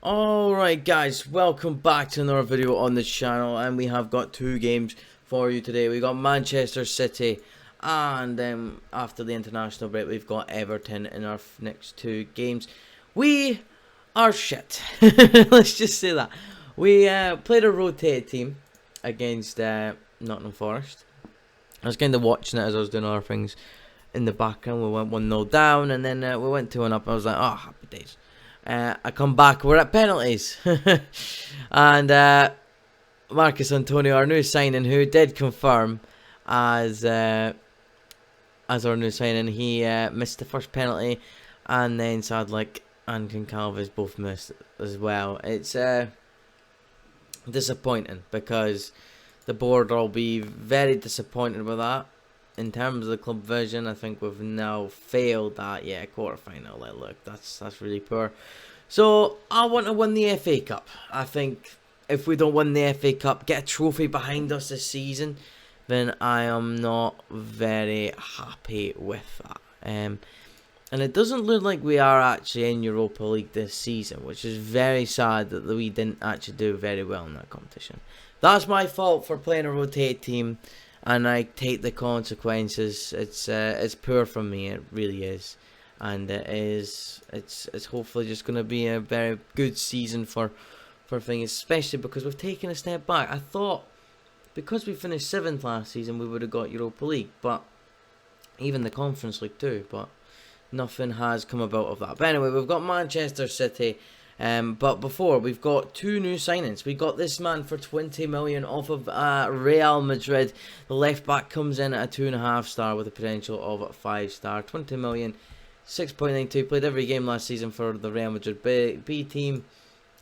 Alright guys, welcome back to another video on the channel, and we have got two games for you today. We got Manchester City, and then after the international break we've got Everton in our next two games. We are shit. Let's just say that. We played a rotated team against Nottingham Forest. I was kind of watching it as I was doing other things in the background. We went 1-0 down, and then we went 2-1 up. I was like, oh, happy days. I come back, we're at penalties. And Marcus Antonio, our new signing, who did confirm as our new signing, he missed the first penalty, and then Sadlik and Goncalves both missed as well. It's disappointing, because the board will be very disappointed with that. In terms of the club vision, I think we've now failed that. Yeah, quarter-final. Like, look, that's really poor. So I want to win the FA Cup. I think if we don't win the FA Cup, get a trophy behind us this season, then I am not very happy with that. And it doesn't look like we are actually in Europa League this season, which is very sad that we didn't actually do very well in that competition. That's my fault for playing a rotated team, and I take the consequences. It's poor from me, it really is, and it's hopefully just going to be a very good season for things, especially because we've taken a step back. I thought because we finished 7th last season we would have got Europa League, but even the Conference League too, but nothing has come about of that. But anyway, we've got Manchester City. But before, we've got two new signings. We got this man for 20 million off of Real Madrid. The left back comes in at a 2.5 star with a potential of 5 star. 20 million, 6.92. Played every game last season for the Real Madrid B team,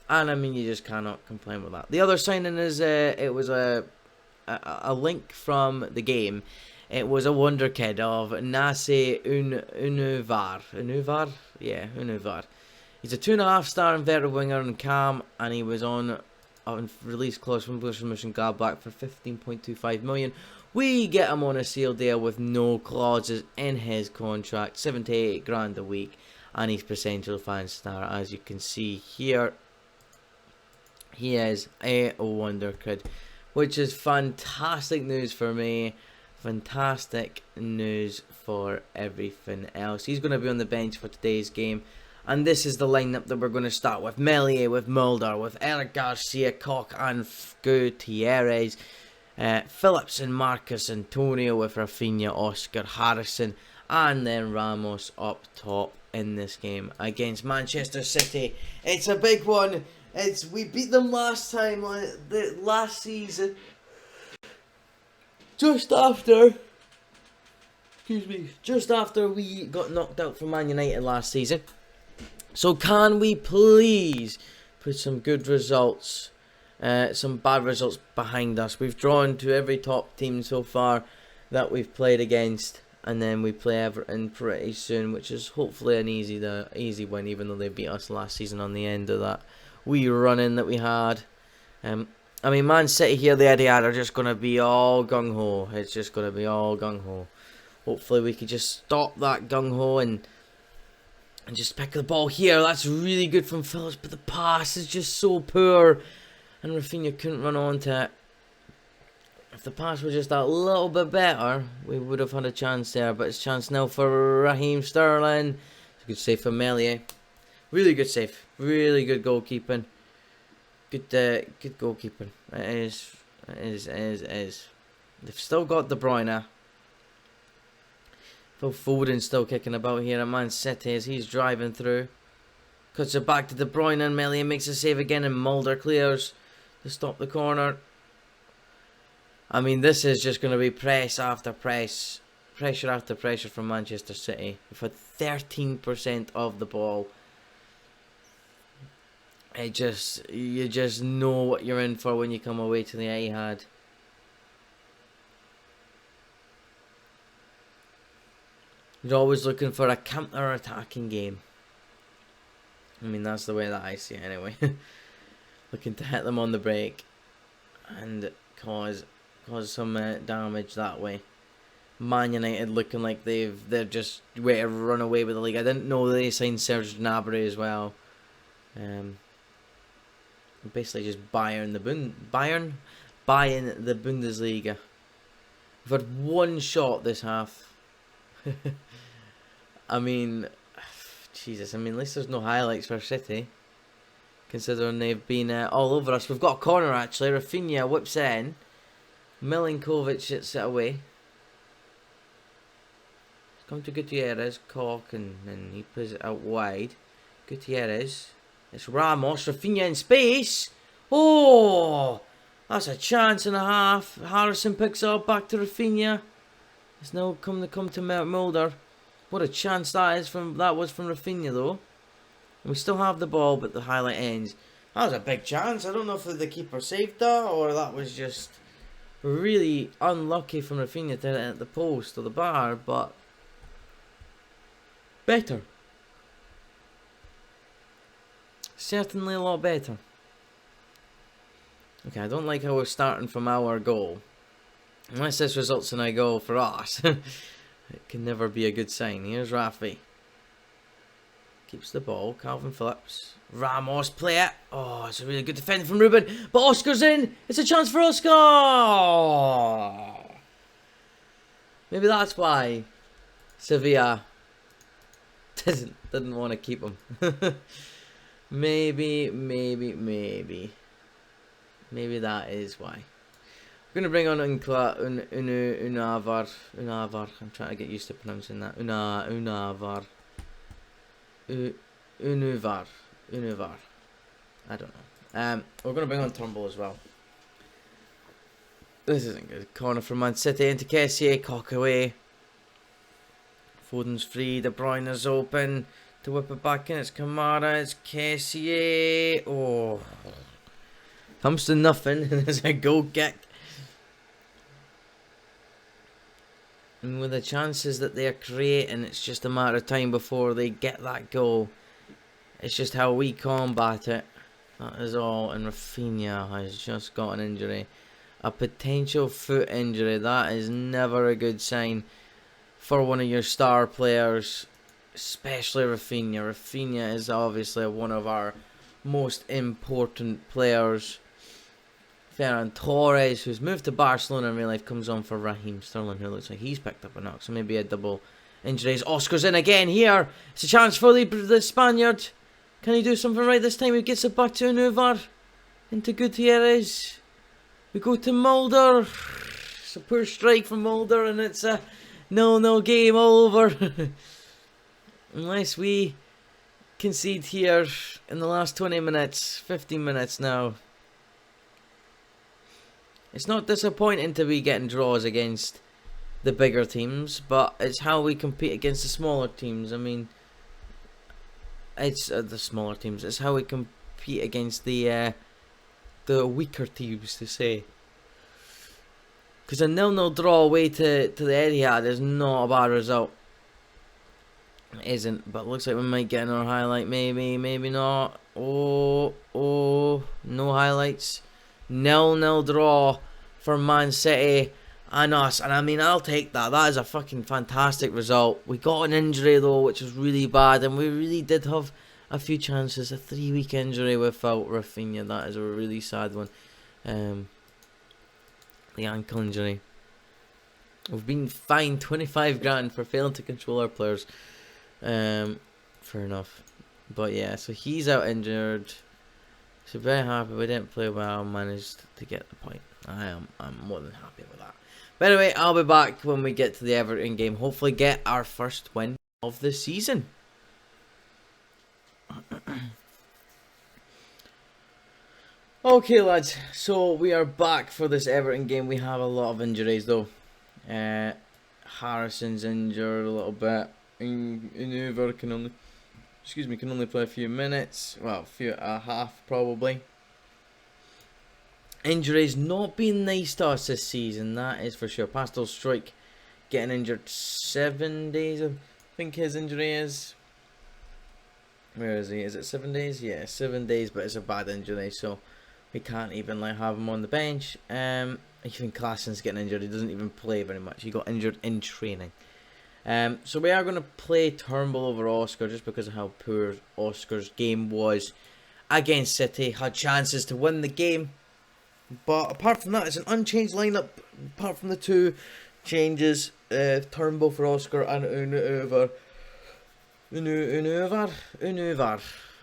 and I mean, you just cannot complain with that. The other signing is it was a link from the game. It was a wonder kid of Nasi Unuvar. Unuvar? Yeah, Unuvar. He's a 2.5 star inverted winger in Cam, and he was on release clause from Borussia Mönchengladbach for 15.25 million. We get him on a sealed deal with no clauses in his contract, 78 grand a week, and he's potential 5 star. As you can see here, he is a wonder kid, which is fantastic news for me. Fantastic news for everything else. He's going to be on the bench for today's game. And this is the lineup that we're going to start with. Meslier, with Mulder, with Eric Garcia, Koch and Gutierrez. Phillips and Marcus Antonio, with Rafinha, Oscar, Harrison, and then Ramos up top in this game against Manchester City. It's a big one. We beat them last time, last season. Just after we got knocked out from Man United last season. So can we please put some good results, some bad results behind us? We've drawn to every top team so far that we've played against, and then we play Everton pretty soon, which is hopefully an easy win, even though they beat us last season on the end of that wee run-in that we had. I mean, Man City here, the Etihad, are just going to be all gung-ho. It's just going to be all gung-ho. Hopefully we could just stop that gung-ho and just pick the ball here. That's really good from Phillips, but the pass is just so poor, and Rafinha couldn't run onto it. If the pass was just a little bit better, we would have had a chance there, but it's a chance now for Raheem Sterling. It's a good save for Meslier. Really good save. Really good goalkeeping. Good goalkeeping. It is. They've still got De Bruyne. Phil Foden's still kicking about here at Man City as he's driving through. Cuts it back to De Bruyne, and Meslier makes a save again, and Mulder clears to stop the corner. I mean, this is just going to be press after press. Pressure after pressure from Manchester City. We've had 13% of the ball. You just know what you're in for when you come away to the Etihad. You're always looking for a counter-attacking game. I mean, that's the way that I see it anyway. Looking to hit them on the break and cause some damage that way. Man United looking like they're just ready to run away with the league. I didn't know they signed Serge Gnabry as well. basically just buying the Bundesliga. We've had one shot this half. I mean, Jesus. I mean, at least there's no highlights for City, considering they've been all over us. We've got a corner actually. Rafinha whips it in. Milinkovic hits it away. Come to Gutierrez, Cock, and he puts it out wide. Gutierrez. It's Ramos. Rafinha in space. Oh, that's a chance and a half. Harrison picks it up back to Rafinha. It's now come to Mulder. What a chance that was from Rafinha though. And we still have the ball, but the highlight ends. That was a big chance. I don't know if the keeper saved that or that was just really unlucky from Rafinha to hit the post or the bar, but better. Certainly a lot better. Okay, I don't like how we're starting from our goal. Unless this results in a goal for us. It can never be a good sign. Here's Rafi. Keeps the ball. Calvin Phillips. Ramos play it. Oh, it's a really good defending from Ruben. But Oscar's in. It's a chance for Oscar. Oh. Maybe that's why Sevilla didn't want to keep him. Maybe that is why. We're going to bring on Unavar. I'm trying to get used to pronouncing that. Unuvar. I don't know. We're going to bring on Turnbull as well. This isn't good. Corner from Man City into Kessié. Cock away. Foden's free. De Bruyne is open. To whip it back in. It's Kamara. It's Kessié. Oh. Comes to nothing. And there's a goal kick. And with the chances that they're creating, it's just a matter of time before they get that goal. It's just how we combat it. That is all. And Rafinha has just got an injury. A potential foot injury. That is never a good sign for one of your star players. Especially Rafinha. Rafinha is obviously one of our most important players. Ferran Torres, who's moved to Barcelona in real life, comes on for Raheem Sterling, who looks like he's picked up a knock. So maybe a double injuries. Oscar's in again here. It's a chance for the Spaniard. Can he do something right this time? He gets it back to Unuvar. Into Gutierrez. We go to Mulder. It's a poor strike from Mulder, and it's a 0-0 game all over. Unless we concede here in the last 20 minutes, 15 minutes now. It's not disappointing to be getting draws against the bigger teams, but it's how we compete against the smaller teams. I mean, it's the smaller teams. It's how we compete against the weaker teams, to say. Because a 0-0 draw away to the Etihad is not a bad result. It isn't, but it looks like we might get another highlight. Maybe not. Oh, no highlights. 0-0 draw for Man City and us. And I mean, I'll take that. That is a fucking fantastic result. We got an injury though, which was really bad. And we really did have a few chances. A 3-week injury without Rafinha. That is a really sad one. The ankle injury. We've been fined 25 grand for failing to control our players. Fair enough. But yeah, so he's out injured. So very happy we didn't play well, managed to get the point. I'm more than happy with that. But anyway, I'll be back when we get to the Everton game. Hopefully get our first win of the season. Okay lads, so we are back for this Everton game. We have a lot of injuries though. Harrison's injured a little bit. Unuvar can only play a few minutes. Well, a half probably. Injuries not being nice to us this season, that is for sure. Pastel Strike getting injured 7 days, I think his injury is. Where is he? Is it 7 days? Yeah, 7 days, but it's a bad injury, so we can't even have him on the bench. Even Klassen's getting injured. He doesn't even play very much. He got injured in training. So we are going to play Turnbull over Oscar just because of how poor Oscar's game was against City, had chances to win the game. But apart from that, it's an unchanged lineup. Apart from the two changes, Turnbull for Oscar and Unuvar.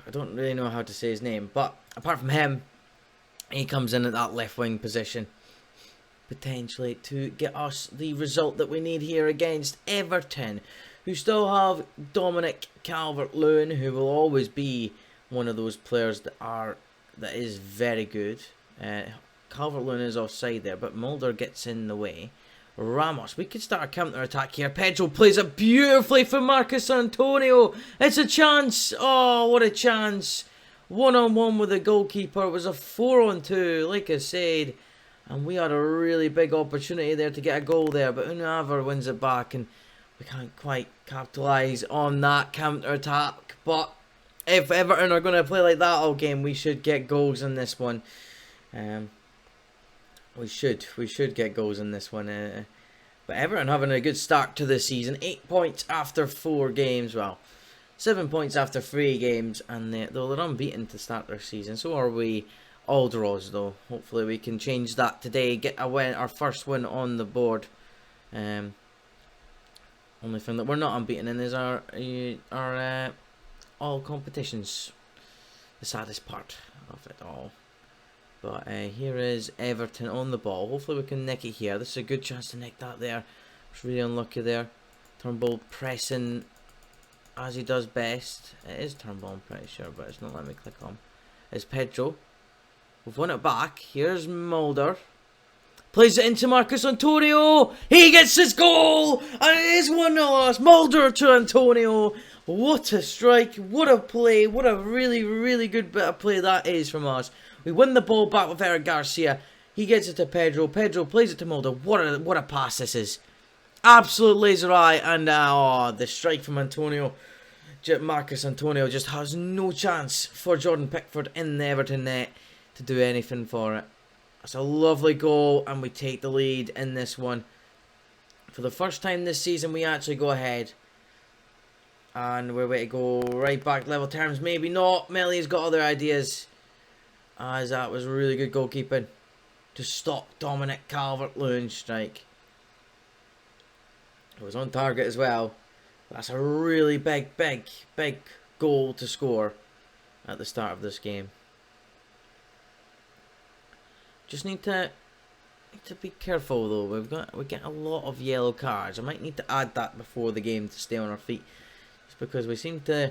I don't really know how to say his name, but apart from him, he comes in at that left wing position, potentially to get us the result that we need here against Everton, who still have Dominic Calvert-Lewin, who will always be one of those players that is very good. Calvert-Lewin is offside there, but Mulder gets in the way. Ramos, we could start a counter-attack here. Pedro plays it beautifully for Marcus Antonio. It's a chance. Oh, what a chance. 1-on-1 with the goalkeeper. It was a 4-on-2, like I said. And we had a really big opportunity there to get a goal there. But Unavar wins it back, and we can't quite capitalise on that counter-attack. But if Everton are going to play like that all game, we should get goals in this one. We should get goals in this one. But Everton having a good start to the season. 8 points after 4 games. Well, 7 points after 3 games. And they're unbeaten to start their season. So are we. All draws though. Hopefully we can change that today. Get a win, our first win on the board. Only thing that we're not unbeaten in is our all competitions. The saddest part of it all. But here is Everton on the ball. Hopefully we can nick it here. This is a good chance to nick that there. It's really unlucky there. Turnbull pressing as he does best. It is Turnbull, I'm pretty sure, but it's not letting me click on. It's Pedro. We've won it back. Here's Mulder. Plays it into Marcus Antonio. He gets his goal. And it is 1-0. Mulder to Antonio. What a strike. What a play. What a really, really good bit of play that is from us. We win the ball back with Eric Garcia. He gets it to Pedro. Pedro plays it to Mulder. What a pass this is. Absolute laser eye. And the strike from Antonio. Marcus Antonio just has no chance for Jordan Pickford in the Everton net to do anything for it. That's a lovely goal, and we take the lead in this one. For the first time this season, we actually go ahead. And we're ready to go right back level terms. Maybe not. Melly's got other ideas. As that was really good goalkeeping to stop Dominic Calvert-Lewin's strike. It was on target as well. But that's a really big goal to score at the start of this game. Just need to be careful though. We get a lot of yellow cards. I might need to add that before the game to stay on our feet, just because we seem to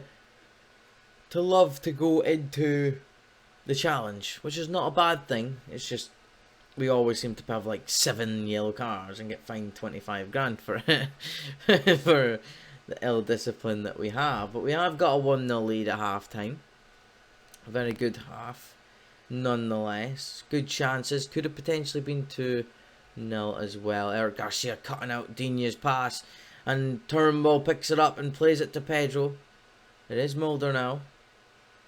love to go into the challenge, which is not a bad thing. It's just we always seem to have like 7 yellow cards and get fined 25 grand for it for the ill discipline that we have. But we have got a 1-0 lead at half time. A very good half. Nonetheless, good chances. Could have potentially been 2-0 as well. Eric Garcia cutting out Dina's pass, and Turnbull picks it up and plays it to Pedro. It is Mulder now.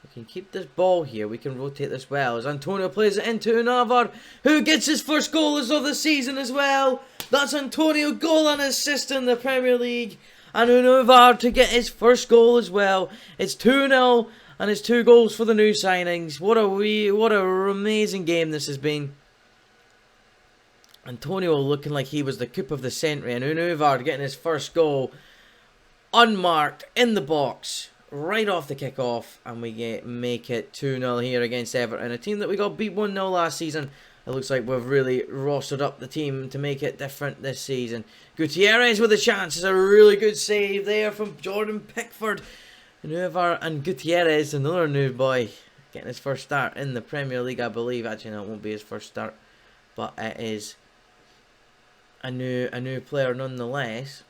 We can keep this ball here. We can rotate this well. As Antonio plays it into Unavar, who gets his first goal of the season as well. That's Antonio, goal and assist in the Premier League. And Unavar to get his first goal as well. It's 2-0. And it's 2 goals for the new signings. What a amazing game this has been. Antonio looking like he was the coup of the century. And Unavar getting his first goal unmarked in the box. Right off the kickoff. And we make it 2-0 here against Everton. A team that we got beat 1-0 last season. It looks like we've really rostered up the team to make it different this season. Gutierrez with a chance. It's a really good save there from Jordan Pickford. Unavar and Gutierrez, another new boy, getting his first start in the Premier League, I believe. Actually, no, it won't be his first start, but it is a new player nonetheless.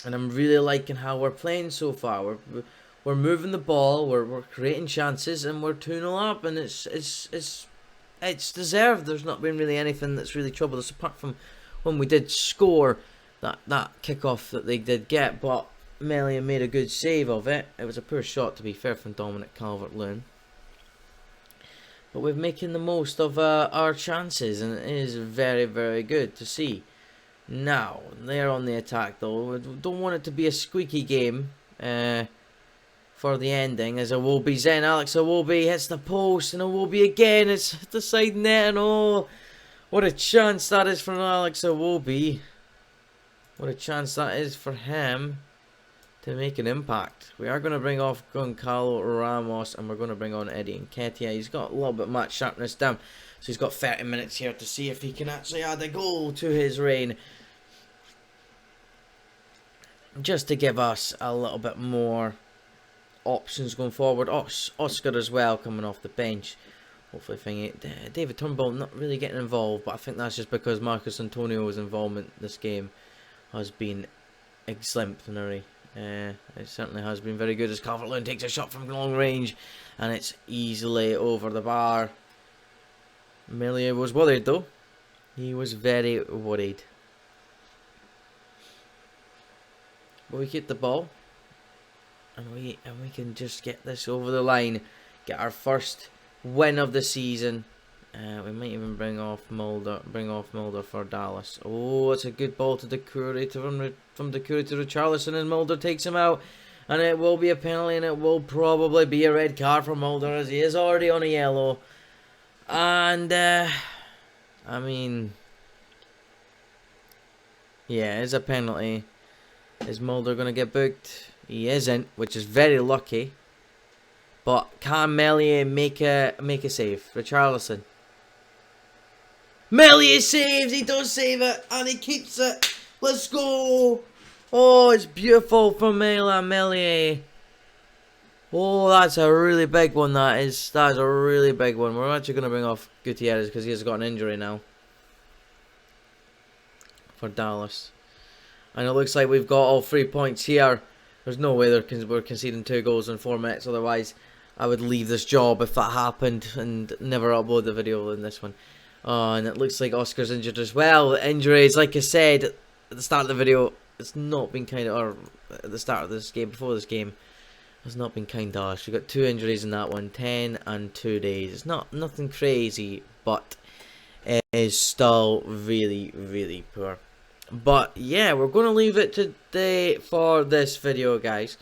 And I'm really liking how we're playing so far. We're moving the ball, we're creating chances, and we're 2-0 up, and it's deserved. There's not been really anything that's really troubled us apart from when we did score that kickoff that they did get, but Melia made a good save of it. It was a poor shot, to be fair, from Dominic Calvert-Lewin. But we're making the most of our chances, and it is very, very good to see. Now, they're on the attack, though. We don't want it to be a squeaky game for for the ending, as Iwobi's in. Alex Iwobi hits the post, and Iwobi again. It's the side net, and oh, what a chance that is for Alex Iwobi. What a chance that is for him to make an impact. We are going to bring off Goncalo Ramos, and we're going to bring on Eddie Nketiah. He's got a little bit match sharpness down, so he's got 30 minutes here to see if he can actually add a goal to his reign, just to give us a little bit more options going forward. Oscar as well coming off the bench. Hopefully David Turnbull not really getting involved, but I think that's just because Marcus Antonio's involvement in this game has been exemplary. It certainly has been very good, as Calvert-Lewin takes a shot from long range, and it's easily over the bar. Melia was worried though. He was very worried. But we keep the ball, and we can just get this over the line, get our first win of the season. We might even bring off Mulder for Dallas. Oh, it's a good ball to Doucouré, from Doucouré to Richarlison, and Mulder takes him out, and it will be a penalty, and it will probably be a red card for Mulder, as he is already on a yellow. And I mean, yeah, it's a penalty. Is Mulder going to get booked? He isn't, which is very lucky. But can Melia make a save? Richarlison. Melia saves! He does save it! And he keeps it! Let's go! Oh, it's beautiful from Melia. Oh, that's a really big one, that is. That is a really big one. We're actually going to bring off Gutierrez because he has got an injury now. For Dallas. And it looks like we've got all 3 points here. There's no way we're conceding 2 goals in 4 minutes. Otherwise, I would leave this job if that happened and never upload the video in this one. Oh, and it looks like Oscar's injured as well. Injuries, like I said at the start of the video, it's not been kind of, or at the start of this game, before this game, has not been kind to us. We've got 2 injuries in that one, 10 and 2 days. It's nothing crazy, but it is still really, really poor. But yeah, we're going to leave it today for this video, guys.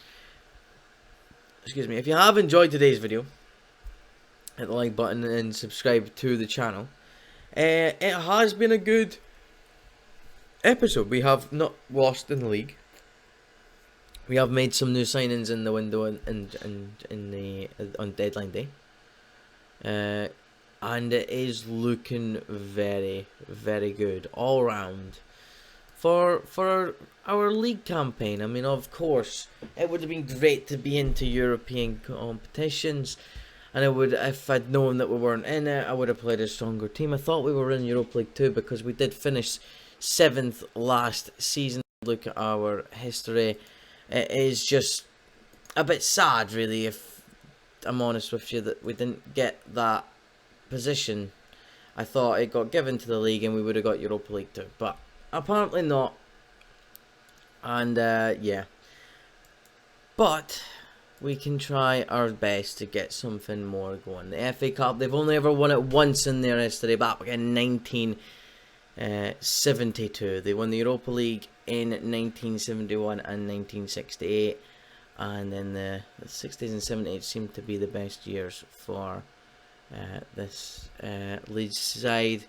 Excuse me. If you have enjoyed today's video, hit the like button and subscribe to the channel. It has been a good episode. We have not lost in the league. We have made some new signings in the window on deadline day. And it is looking very, very good all round. For our league campaign. I mean, of course, it would have been great to be into European competitions, and it would, if I'd known that we weren't in it, I would have played a stronger team. I thought we were in Europa League 2 because we did finish 7th last season. Look at our history. It is just a bit sad, really, if I'm honest with you, that we didn't get that position. I thought it got given to the league and we would have got Europa League 2, but apparently not. And yeah, but we can try our best to get something more going. The FA Cup, they've only ever won it once in their history, back in 1972. They won the Europa League in 1971 and 1968, and then the 60s and 70s seemed to be the best years for this Leeds side.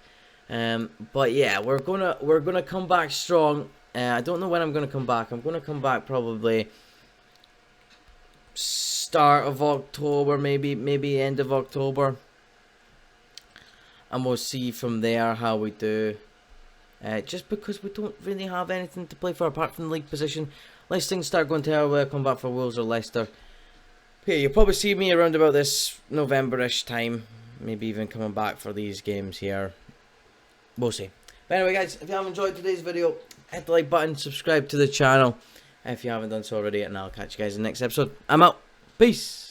But yeah, we're gonna come back strong. I don't know when I'm gonna come back. I'm gonna come back probably start of October, maybe end of October, and we'll see from there how we do. Just because we don't really have anything to play for apart from the league position. Unless things start going to our way, I'll come back for Wolves or Leicester. Yeah, you'll probably see me around about this November-ish time. Maybe even coming back for these games here. We'll see. But anyway, guys, if you have enjoyed today's video, hit the like button, subscribe to the channel if you haven't done so already, and I'll catch you guys in the next episode. I'm out. Peace.